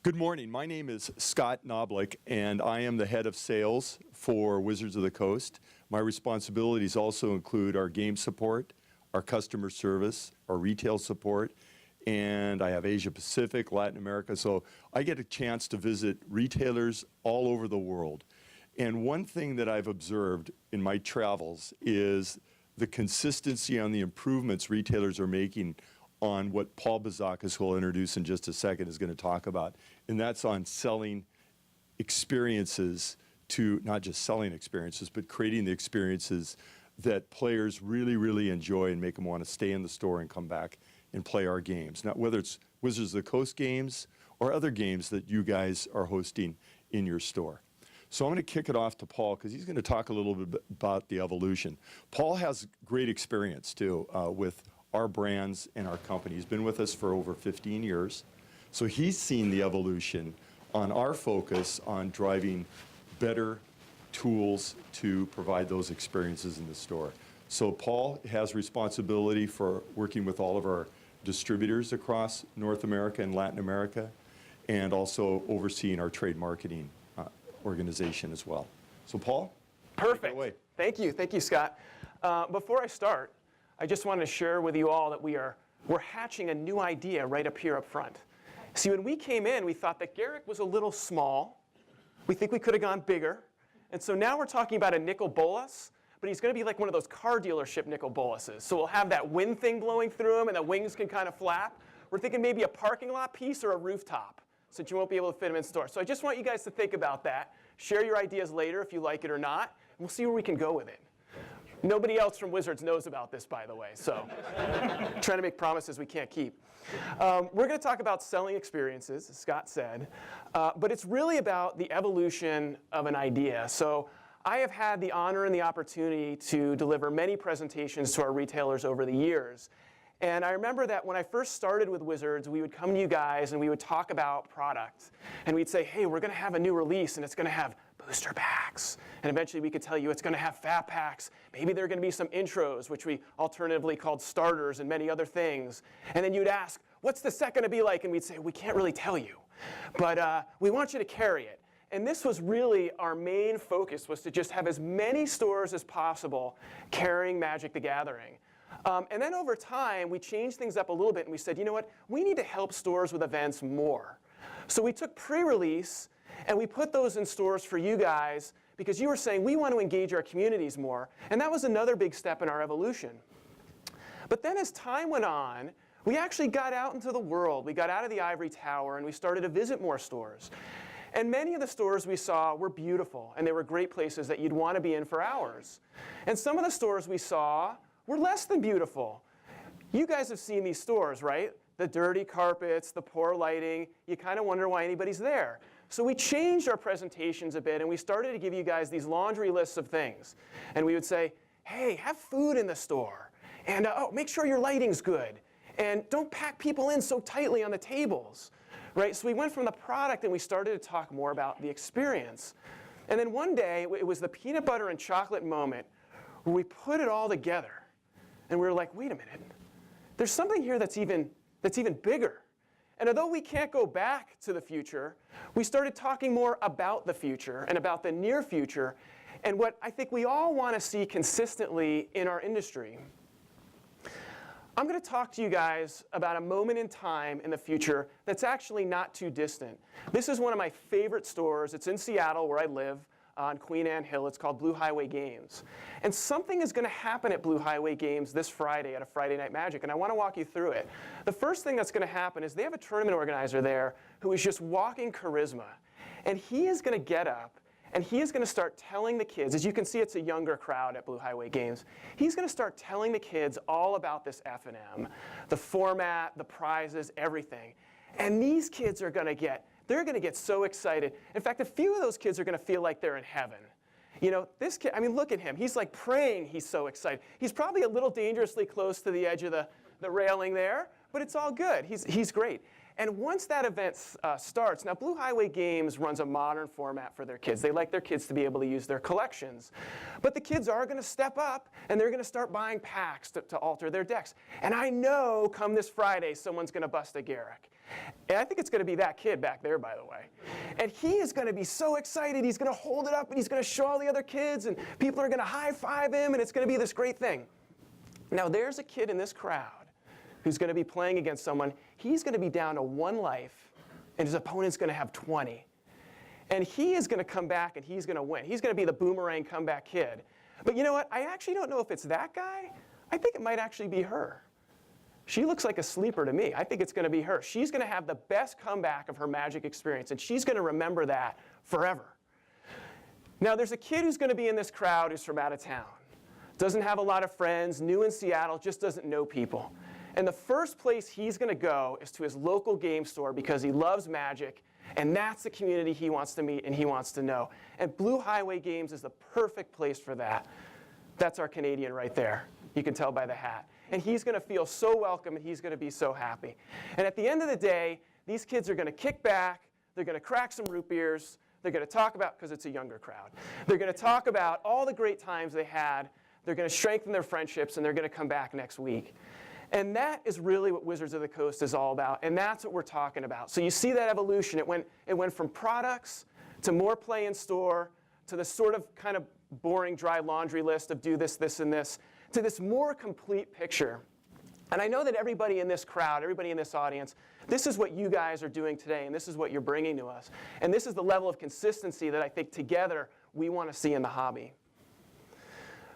Good morning. My name is Scott Knoblich, and I am the head of sales for Wizards of the Coast. My responsibilities also include our game support, our customer service, our retail support, and I have Asia Pacific, Latin America. So I get a chance to visit retailers all over the world. And one thing that I've observed in my travels is the consistency on the improvements retailers are making on what Paul Bazakis, who I'll introduce in just a second, is going to talk about. And that's on selling experiences to, not just selling experiences, but creating the experiences that players really, really enjoy and make them want to stay in the store and come back and play our games. Now, whether it's Wizards of the Coast games or other games that you guys are hosting in your store. So I'm going to kick it off to Paul because he's going to talk a little bit about the evolution. Paul has great experience, too, with our brands and our company. He's been with us for over 15 years. So he's seen the evolution on our focus on driving better tools to provide those experiences in the store. So Paul has responsibility for working with all of our distributors across North America and Latin America, and also overseeing our trade marketing organization as well. So Paul, perfect. Take it away. Thank you, Scott. Before I start, I just wanted to share with you all that we're hatching a new idea right up here up front. See, when we came in, we thought that Garrick was a little small. We think we could have gone bigger. And so now we're talking about a nickel bolus, but he's going to be like one of those car dealership nickel boluses. So we'll have that wind thing blowing through him, and the wings can kind of flap. We're thinking maybe a parking lot piece or a rooftop, since you won't be able to fit him in store. So I just want you guys to think about that. Share your ideas later if you like it or not, and we'll see where we can go with it. Nobody else from Wizards knows about this, by the way, so trying to make promises we can't keep. We're going to talk about selling experiences, as Scott said, but it's really about the evolution of an idea. So I have had the honor and the opportunity to deliver many presentations to our retailers over the years. And I remember that when I first started with Wizards, we would come to you guys and we would talk about products. And we'd say, hey, we're going to have a new release, and it's going to have booster packs. And eventually we could tell you it's going to have fat packs. Maybe there are going to be some intros, which we alternatively called starters, and many other things. And then you'd ask, what's the set going to be like? And we'd say, we can't really tell you. But we want you to carry it. And this was really our main focus, was to just have as many stores as possible carrying Magic the Gathering. And then over time, we changed things up a little bit, and we said, you know what? We need to help stores with events more. So we took pre-release, and we put those in stores for you guys, because you were saying we want to engage our communities more. And that was another big step in our evolution. But then as time went on, we actually got out into the world. We got out of the ivory tower, and we started to visit more stores. And many of the stores we saw were beautiful, and they were great places that you'd want to be in for hours. And some of the stores we saw were less than beautiful. You guys have seen these stores, right? The dirty carpets, the poor lighting. You kind of wonder why anybody's there. So we changed our presentations a bit, and we started to give you guys these laundry lists of things. And we would say, hey, have food in the store. And oh, make sure your lighting's good. And don't pack people in so tightly on the tables. Right? So we went from the product, and we started to talk more about the experience. And then one day, it was the peanut butter and chocolate moment where we put it all together. And we were like, wait a minute. There's something here that's even bigger. And although we can't go back to the future, we started talking more about the future and about the near future and what I think we all want to see consistently in our industry. I'm going to talk to you guys about a moment in time in the future that's actually not too distant. This is one of my favorite stores. It's in Seattle, where I live, on Queen Anne Hill. It's called Blue Highway Games. And something is going to happen at Blue Highway Games this Friday at a Friday Night Magic, and I want to walk you through it. The first thing that's going to happen is they have a tournament organizer there who is just walking charisma. And he is going to get up, and he is going to start telling the kids, as you can see, it's a younger crowd at Blue Highway Games. He's going to start telling the kids all about this F&M, the format, the prizes, everything. And these kids are going to get so excited. In fact, a few of those kids are going to feel like they're in heaven. You know, this kid, I mean, look at him. He's like praying. He's so excited. He's probably a little dangerously close to the edge of the railing there, but it's all good. He's great. And once that event starts, now Blue Highway Games runs a modern format for their kids. They like their kids to be able to use their collections. But the kids are going to step up, and they're going to start buying packs to alter their decks. And I know come this Friday, someone's going to bust a Garrick. And I think it's going to be that kid back there, by the way. And he is going to be so excited. He's going to hold it up, and he's going to show all the other kids, and people are going to high-five him, and it's going to be this great thing. Now, there's a kid in this crowd who's going to be playing against someone. He's going to be down to 1 life, and his opponent's going to have 20. And he is going to come back, and he's going to win. He's going to be the boomerang comeback kid. But you know what? I actually don't know if it's that guy. I think it might actually be her. She looks like a sleeper to me. I think it's going to be her. She's going to have the best comeback of her Magic experience, and she's going to remember that forever. Now, there's a kid who's going to be in this crowd who's from out of town. Doesn't have a lot of friends, new in Seattle, just doesn't know people. And the first place he's going to go is to his local game store because he loves Magic, and that's the community he wants to meet and he wants to know. And Blue Highway Games is the perfect place for that. That's our Canadian right there. You can tell by the hat. And he's going to feel so welcome, and he's going to be so happy. And at the end of the day, these kids are going to kick back. They're going to crack some root beers. They're going to talk about, because it's a younger crowd, they're going to talk about all the great times they had. They're going to strengthen their friendships, and they're going to come back next week. And that is really what Wizards of the Coast is all about, and that's what we're talking about. So you see that evolution. It went from products to more play in store to the sort of kind of boring dry laundry list of do this, this, and this, to this more complete picture. And I know that everybody in this crowd, everybody in this audience, this is what you guys are doing today, and this is what you're bringing to us. And this is the level of consistency that I think together we want to see in the hobby.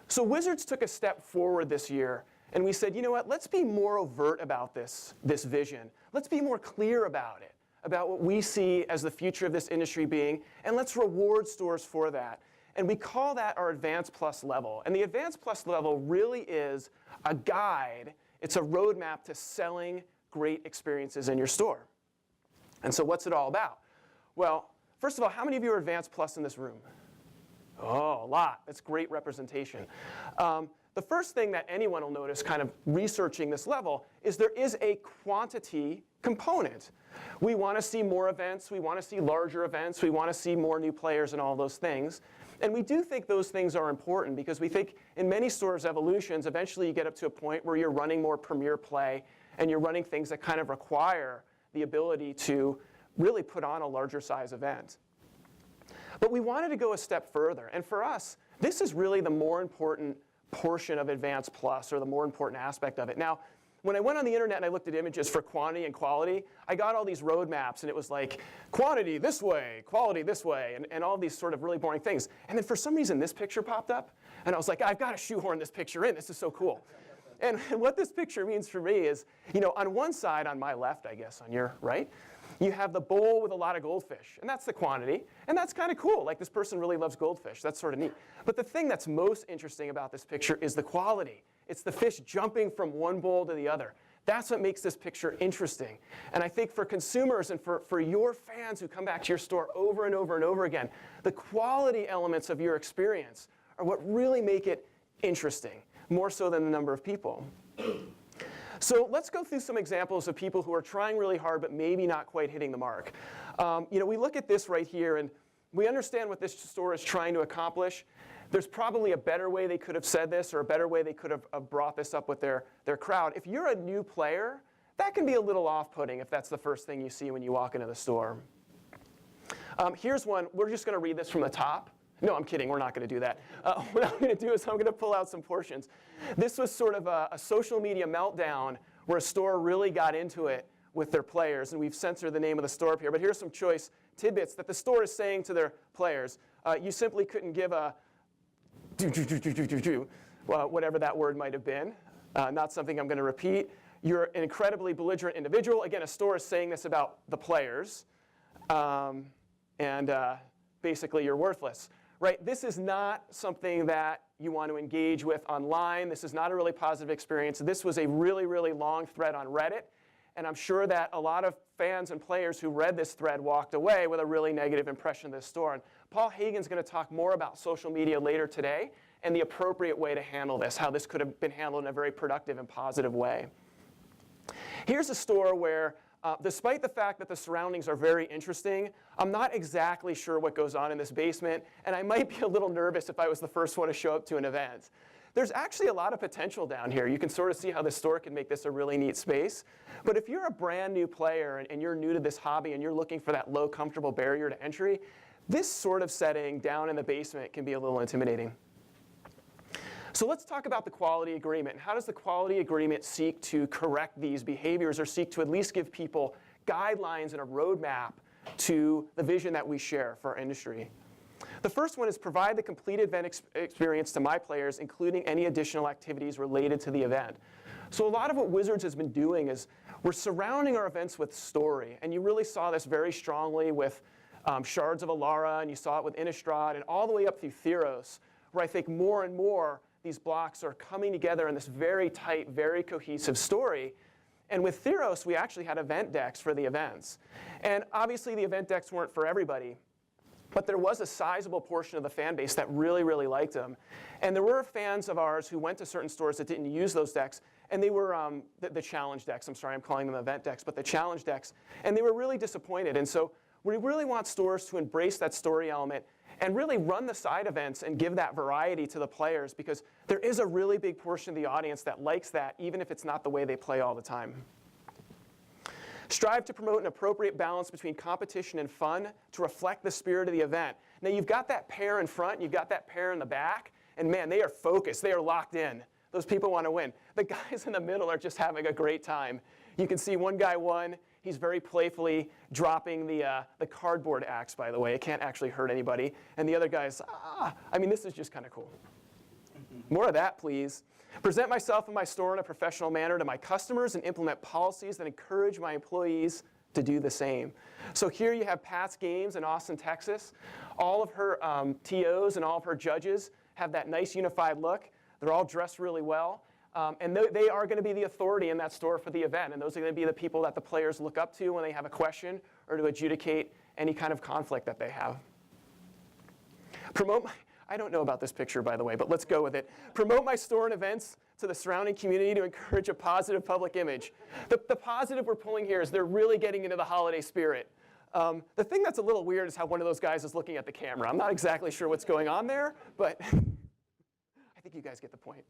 So Wizards took a step forward this year, and we said, you know what, let's be more overt about this vision. Let's be more clear about it, about what we see as the future of this industry being, and let's reward stores for that. And we call that our Advanced Plus level. And the Advanced Plus level really is a guide. It's a roadmap to selling great experiences in your store. And so what's it all about? Well, first of all, how many of you are Advanced Plus in this room? Oh, a lot. That's great representation. The first thing that anyone will notice kind of researching this level is there is a quantity component. We want to see more events. We want to see larger events. We want to see more new players and all those things. And we do think those things are important because we think in many stores' evolutions, eventually you get up to a point where you're running more premier play and you're running things that kind of require the ability to really put on a larger size event. But we wanted to go a step further. And for us, this is really the more important portion of Advanced Plus, or the more important aspect of it. Now, when I went on the internet and I looked at images for quantity and quality, I got all these roadmaps, and it was like, quantity this way, quality this way, and all these sort of really boring things. And then for some reason, this picture popped up, and I was like, I've got to shoehorn this picture in. This is so cool. And what this picture means for me is, you know, on one side, on my left, I guess, on your right, you have the bowl with a lot of goldfish, and that's the quantity, and that's kind of cool. Like, this person really loves goldfish. That's sort of neat. But the thing that's most interesting about this picture is the quality. It's the fish jumping from one bowl to the other. That's what makes this picture interesting. And I think for consumers and for your fans who come back to your store over and over and over again, the quality elements of your experience are what really make it interesting, more so than the number of people. So let's go through some examples of people who are trying really hard but maybe not quite hitting the mark. You know, we look at this right here, and we understand what this store is trying to accomplish. There's probably a better way they could have said this, or a better way they could have brought this up with their crowd. If you're a new player, that can be a little off-putting if that's the first thing you see when you walk into the store. Here's one. We're just going to read this from the top. No, I'm kidding. We're not going to do that. What I'm going to do is I'm going to pull out some portions. This was sort of a social media meltdown where a store really got into it with their players, and we've censored the name of the store up here. But here's some choice tidbits that the store is saying to their players. You simply couldn't give a whatever that word might have been. Not something I'm going to repeat. You're an incredibly belligerent individual. Again, a store is saying this about the players. Basically, you're worthless. Right? This is not something that you want to engage with online. This is not a really positive experience. This was a really, really long thread on Reddit. And I'm sure that a lot of fans and players who read this thread walked away with a really negative impression of this store. And Paul Hagen's going to talk more about social media later today and the appropriate way to handle this, how this could have been handled in a very productive and positive way. Here's a store where Despite the fact that the surroundings are very interesting, I'm not exactly sure what goes on in this basement, and I might be a little nervous if I was the first one to show up to an event. There's actually a lot of potential down here. You can sort of see how the store can make this a really neat space. But if you're a brand new player and you're new to this hobby and you're looking for that low, comfortable barrier to entry, this sort of setting down in the basement can be a little intimidating. So let's talk about the quality agreement. How does the quality agreement seek to correct these behaviors or seek to at least give people guidelines and a roadmap to the vision that we share for our industry? The first one is provide the complete event experience to my players, including any additional activities related to the event. So a lot of what Wizards has been doing is we're surrounding our events with story. And you really saw this very strongly with Shards of Alara, and you saw it with Innistrad, and all the way up through Theros, where I think more and more these blocks are coming together in this very tight, very cohesive story. And with Theros, we actually had event decks for the events. And obviously, the event decks weren't for everybody. But there was a sizable portion of the fan base that really, really liked them. And there were fans of ours who went to certain stores that didn't use those decks. And they were the challenge decks. I'm sorry, I'm calling them event decks, but the challenge decks. And they were really disappointed. And so we really want stores to embrace that story element and really run the side events and give that variety to the players, because there is a really big portion of the audience that likes that, even if it's not the way they play all the time. Strive to promote an appropriate balance between competition and fun to reflect the spirit of the event. Now, you've got that pair in front, you've got that pair in the back, and man, they are focused, they are locked in. Those people want to win. The guys in the middle are just having a great time. You can see one guy won. He's very playfully dropping the cardboard axe, by the way. It can't actually hurt anybody. And the other guy's, I mean, this is just kind of cool. More of that, please. Present myself and my store in a professional manner to my customers and implement policies that encourage my employees to do the same. So here you have Pat's Games in Austin, Texas. All of her TOs and all of her judges have that nice unified look. They're all dressed really well. And they are going to be the authority in that store for the event. And those are going to be the people that the players look up to when they have a question or to adjudicate any kind of conflict that they have. I don't know about this picture, by the way, but let's go with it. Promote my store and events to the surrounding community to encourage a positive public image. The positive we're pulling here is they're really getting into the holiday spirit. The thing that's a little weird is how one of those guys is looking at the camera. I'm not exactly sure what's going on there, but I think you guys get the point.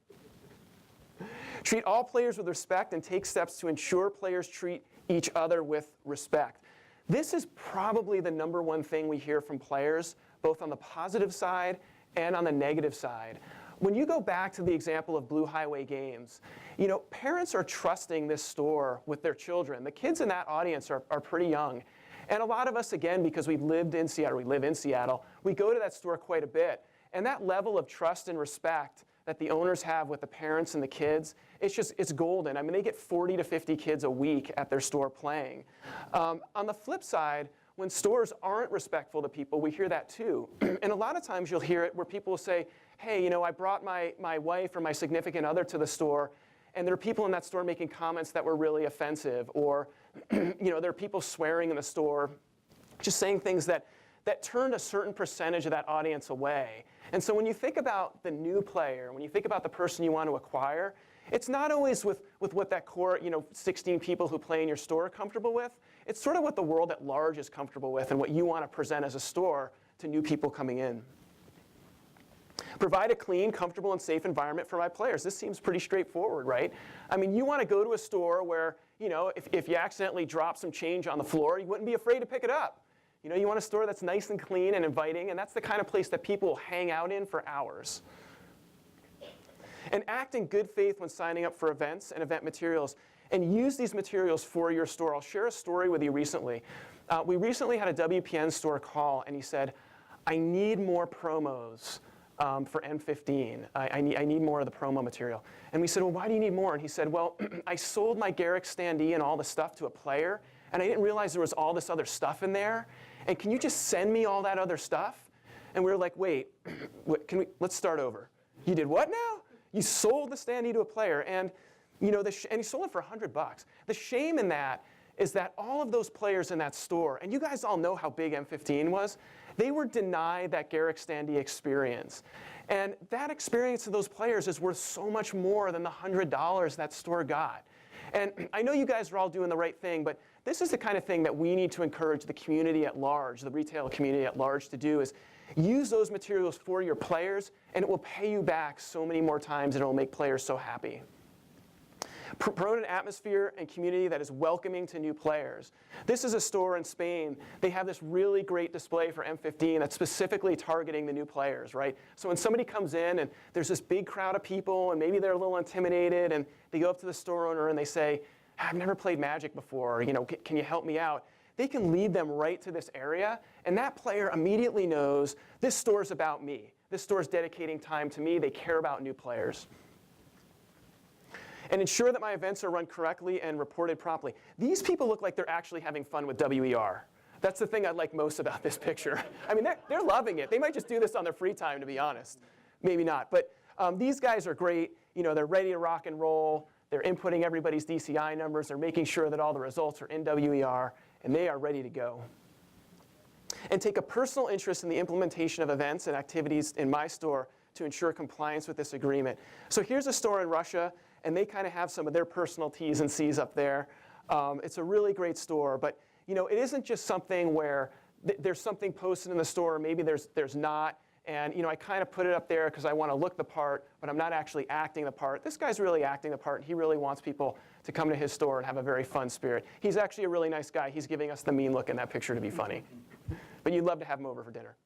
Treat all players with respect and take steps to ensure players treat each other with respect. This is probably the #1 thing we hear from players, both on the positive side and on the negative side. When you go back to the example of Blue Highway Games, you know, parents are trusting this store with their children. The kids in that audience are pretty young. And a lot of us, again, because we live in Seattle, we go to that store quite a bit. And that level of trust and respect that the owners have with the parents and the kids, it's golden. I mean, they get 40 to 50 kids a week at their store playing. On the flip side, when stores aren't respectful to people, we hear that too. And a lot of times you'll hear it where people will say, hey, you know, I brought my wife or my significant other to the store, and there are people in that store making comments that were really offensive, or you know, there are people swearing in the store, just saying things that turned a certain percentage of that audience away. And so when you think about the new player, when you think about the person you want to acquire, it's not always with what that core, 16 people who play in your store are comfortable with. It's sort of what the world at large is comfortable with and what you want to present as a store to new people coming in. Provide a clean, comfortable, and safe environment for my players. This seems pretty straightforward, right? I mean, you want to go to a store where, if you accidentally drop some change on the floor, you wouldn't be afraid to pick it up. You want a store that's nice and clean and inviting, and that's the kind of place that people will hang out in for hours. And act in good faith when signing up for events and event materials, and use these materials for your store. I'll share a story with you recently. We recently had a WPN store call, and he said, I need more promos for M15. I need more of the promo material. And we said, well, why do you need more? And he said, well, I sold my Garrick standee and all the stuff to a player, and I didn't realize there was all this other stuff in there. And can you just send me all that other stuff? And we were like, wait, let's start over. You did what now? You sold the standee to a player, and and he sold it for $100. The shame in that is that all of those players in that store, and you guys all know how big M15 was, they were denied that Garrick standee experience. And that experience of those players is worth so much more than the $100 that store got. And I know you guys are all doing the right thing, but this is the kind of thing that we need to encourage the community at large, the retail community at large to do, is use those materials for your players, and it will pay you back so many more times, and it will make players so happy. Promote an atmosphere and community that is welcoming to new players. This is a store in Spain. They have this really great display for M15 that's specifically targeting the new players, right? So when somebody comes in and there's this big crowd of people and maybe they're a little intimidated and they go up to the store owner and they say, I've never played Magic before, can you help me out? They can lead them right to this area, and that player immediately knows this store's about me. This store's dedicating time to me. They care about new players. And ensure that my events are run correctly and reported promptly. These people look like they're actually having fun with WER. That's the thing I like most about this picture. I mean, they're loving it. They might just do this on their free time, to be honest. Maybe not. But these guys are great. They're ready to rock and roll. They're inputting everybody's DCI numbers. They're making sure that all the results are in WER, and they are ready to go. And take a personal interest in the implementation of events and activities in my store to ensure compliance with this agreement. So here's a store in Russia, and they kind of have some of their personal T's and C's up there. It's a really great store, but it isn't just something where there's something posted in the store, maybe there's not, and I kind of put it up there because I want to look the part, but I'm not actually acting the part. This guy's really acting the part, and he really wants people to come to his store and have a very fun spirit. He's actually a really nice guy. He's giving us the mean look in that picture to be funny. But you'd love to have him over for dinner.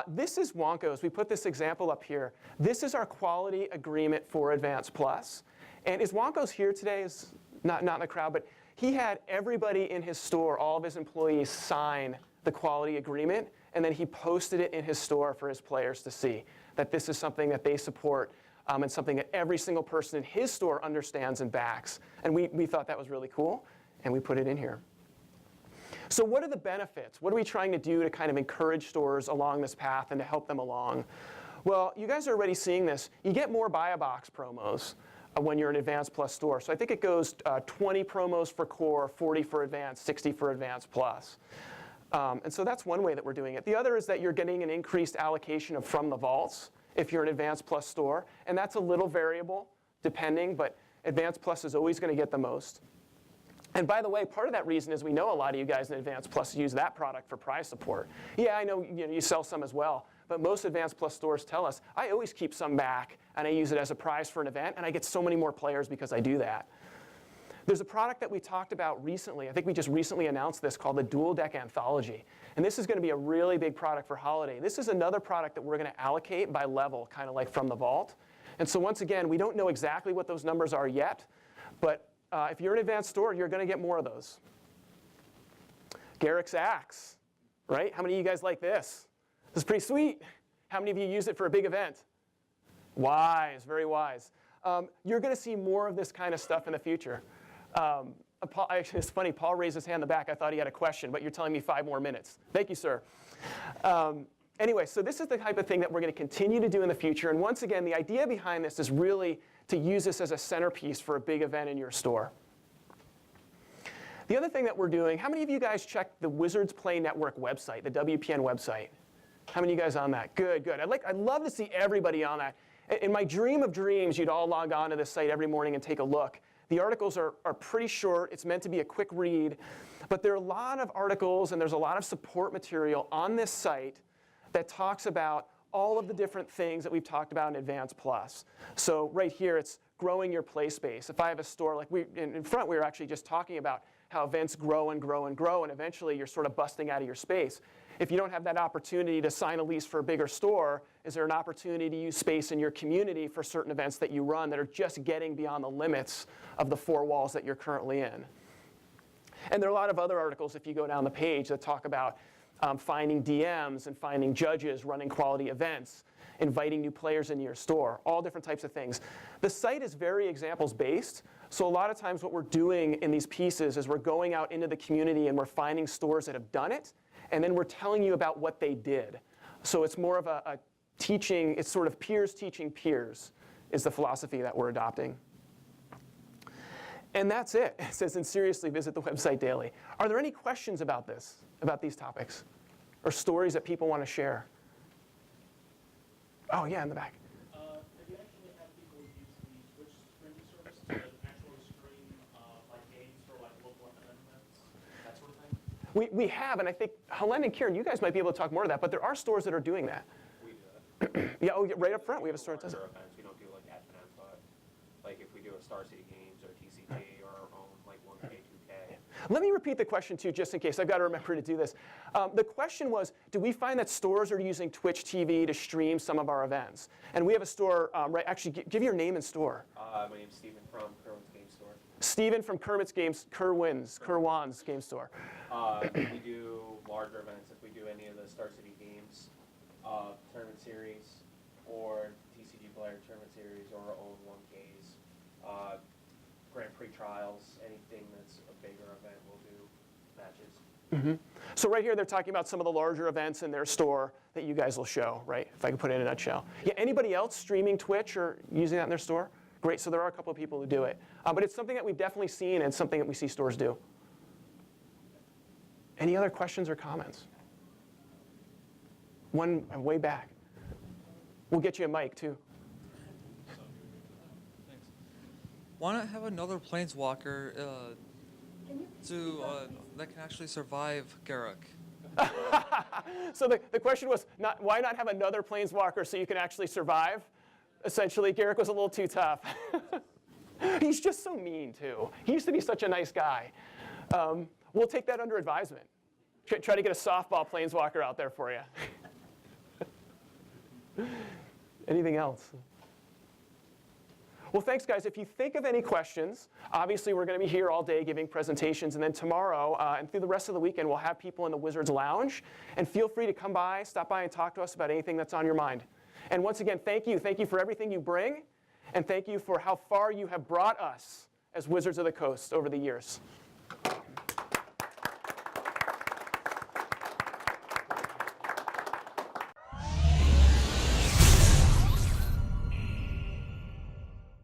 This is Wonko's. We put this example up here. This is our quality agreement for Advanced Plus. And is Wonko's here today? Is not in the crowd, but he had everybody in his store, all of his employees, sign the quality agreement, and then he posted it in his store for his players to see, that this is something that they support and something that every single person in his store understands and backs. And we thought that was really cool, and we put it in here. So what are the benefits? What are we trying to do to kind of encourage stores along this path and to help them along? Well, you guys are already seeing this. You get more buy a box promos when you're an Advanced Plus store. So I think it goes 20 promos for Core, 40 for Advanced, 60 for Advanced Plus. And so that's one way that we're doing it. The other is that you're getting an increased allocation of from the vaults if you're an Advanced Plus store. And that's a little variable depending, but Advanced Plus is always going to get the most. And by the way, part of that reason is we know a lot of you guys in Advanced Plus use that product for prize support. Yeah, I know you sell some as well, but most Advanced Plus stores tell us, I always keep some back, and I use it as a prize for an event, and I get so many more players because I do that. There's a product that we talked about recently. I think we just recently announced this, called the Dual Deck Anthology. And this is going to be a really big product for holiday. This is another product that we're going to allocate by level, kind of like from the vault. And so once again, we don't know exactly what those numbers are yet, but if you're an Advanced store, you're going to get more of those. Garrick's Axe, right? How many of you guys like this? This is pretty sweet. How many of you use it for a big event? Wise, very wise. You're going to see more of this kind of stuff in the future. Actually, it's funny, Paul raised his hand in the back. I thought he had a question, but you're telling me 5 more minutes. Thank you, sir. Anyway, so this is the type of thing that we're going to continue to do in the future. And once again, the idea behind this is really to use this as a centerpiece for a big event in your store. The other thing that we're doing, how many of you guys checked the Wizards Play Network website, the WPN website? How many of you guys on that? Good, good. I'd love to see everybody on that. In my dream of dreams, you'd all log on to this site every morning and take a look. The articles are pretty short. It's meant to be a quick read. But there are a lot of articles and there's a lot of support material on this site that talks about all of the different things that we've talked about in Advanced Plus. So right here, it's growing your play space. If I have a store, like in front, we were actually just talking about how events grow and grow and grow, and eventually you're sort of busting out of your space. If you don't have that opportunity to sign a lease for a bigger store, is there an opportunity to use space in your community for certain events that you run that are just getting beyond the limits of the 4 walls that you're currently in? And there are a lot of other articles, if you go down the page, that talk about finding DMs and finding judges, running quality events, inviting new players into your store, all different types of things. The site is very examples-based, so a lot of times what we're doing in these pieces is we're going out into the community and we're finding stores that have done it, and then we're telling you about what they did. So it's more of a teaching, it's sort of peers teaching peers is the philosophy that we're adopting. And that's it. It says, and seriously, visit the website daily. Are there any questions about this, about these topics? Or stories that people want to share? Oh, yeah, in the back. Have you actually had people use the Twitch streaming service to actually stream We have, and I think Helen and Kieran, you guys might be able to talk more to that, but there are stores that are doing that. We do that. Yeah, oh, yeah, right up front, we have a store that does it. Larger events, we don't do like F&M, but like if we do a Star City Games or TCG or our own like 1K, 2K. Let me repeat the question too, just in case. I've got to remember to do this. The question was, do we find that stores are using Twitch TV to stream some of our events? And we have a store, right, actually, give your name and store. My name's Steven from Kerwin's Game Store. Steven from Kerwan's Game Store. We do larger events if we do any of the Star City Games tournament series or TCG Player tournament series or our own 1Ks. Grand Prix trials, anything that's a bigger event, we'll do matches. So right here, they're talking about some of the larger events in their store that you guys will show, right? If I can put it in a nutshell. Yeah, anybody else streaming Twitch or using that in their store? Great, so there are a couple of people who do it. But it's something that we've definitely seen and something that we see stores do. Any other questions or comments? One way back. We'll get you a mic, too. Thanks. Why not have another planeswalker that can actually survive Garruk? So the question was, why not have another planeswalker so you can actually survive? Essentially, Garruk was a little too tough. He's just so mean, too. He used to be such a nice guy. We'll take that under advisement. Try to get a softball planeswalker out there for you. Anything else? Well, thanks, guys. If you think of any questions, obviously we're going to be here all day giving presentations, and then tomorrow and through the rest of the weekend, we'll have people in the Wizards Lounge. And feel free to come by, stop by, and talk to us about anything that's on your mind. And once again, thank you. Thank you for everything you bring, and thank you for how far you have brought us as Wizards of the Coast over the years.